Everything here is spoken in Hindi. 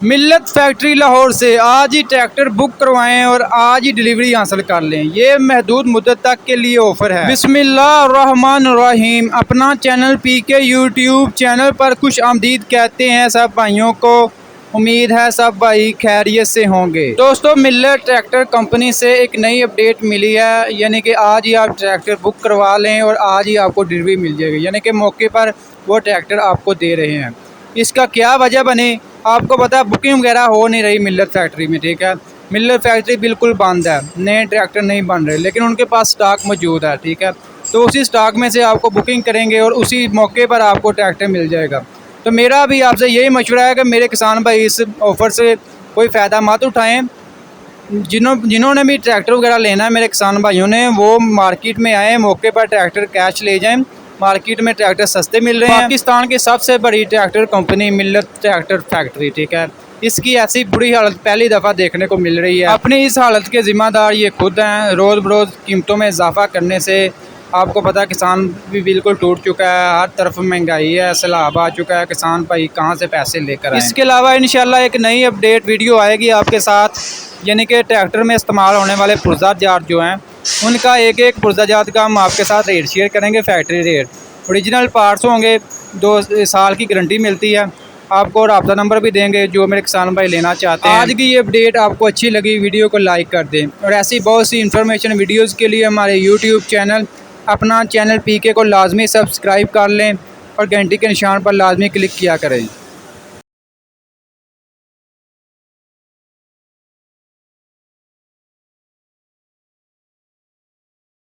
मिल्लत फैक्ट्री लाहौर से आज ही ट्रैक्टर बुक करवाएं और आज ही डिलीवरी हासिल कर लें। ये महदूद मुद्दत तक के लिए ऑफर है। बिस्मिल्लाहिर्रहमानिर्रहीम। अपना चैनल पीके यूट्यूब चैनल पर खुश आमदीद कहते हैं सब भाइयों को। उम्मीद है सब भाई खैरियत से होंगे। दोस्तों, मिल्लत ट्रैक्टर कंपनी से एक नई अपडेट मिली है, यानी कि आज ही आप ट्रैक्टर बुक करवा लें और आज ही आपको डिलीवरी मिल जाएगी, यानी कि मौके पर वो ट्रैक्टर आपको दे रहे हैं। इसका क्या वजह बनी आपको पता है, बुकिंग वगैरह हो नहीं रही मिल्लत फैक्ट्री में, ठीक है। मिल्लत फैक्ट्री बिल्कुल बंद है, नए ट्रैक्टर नहीं बन रहे, लेकिन उनके पास स्टॉक मौजूद है, ठीक है। तो उसी स्टॉक में से आपको बुकिंग करेंगे और उसी मौके पर आपको ट्रैक्टर मिल जाएगा। तो मेरा भी आपसे यही मशवरा है कि मेरे किसान भाई इस ऑफ़र से कोई फ़ायदा मत उठाएँ। जिन्होंने भी ट्रैक्टर वगैरह लेना है मेरे किसान भाइयों ने, वो मार्केट में आए, मौके पर ट्रैक्टर कैश ले जाएं। मार्केट में ट्रैक्टर सस्ते मिल रहे हैं। पाकिस्तान की सबसे बड़ी ट्रैक्टर कंपनी मिल्लत ट्रैक्टर फैक्ट्री, ठीक है। इसकी ऐसी बुरी हालत पहली दफ़ा देखने को मिल रही है। अपनी इस हालत के ज़िम्मेदार ये खुद हैं। रोज़ बरोज़ कीमतों में इजाफा करने से आपको पता है किसान भी बिल्कुल टूट चुका है। हर तरफ महंगाई है, सैलाब आ चुका है, किसान भाई कहाँ से पैसे लेकर आए। इसके अलावा इंशाल्लाह एक नई अपडेट वीडियो आएगी आपके साथ, यानी कि ट्रैक्टर में इस्तेमाल होने वाले पुर्जा जात जो हैं उनका एक एक पुर्जा जात का हम आपके साथ रेट शेयर करेंगे। फैक्ट्री रेट, ओरिजिनल पार्ट्स होंगे, 2 साल की गारंटी मिलती है। आपको राब्ता नंबर भी देंगे जो मेरे किसान भाई लेना चाहते हैं। आज की ये अपडेट आपको अच्छी लगी, वीडियो को लाइक कर दें और ऐसी बहुत सी इन्फॉर्मेशन वीडियोज़ के लिए हमारे यूट्यूब चैनल अपना चैनल पीके को लाजमी सब्सक्राइब कर लें और घंटी के निशान पर लाजमी क्लिक किया करें।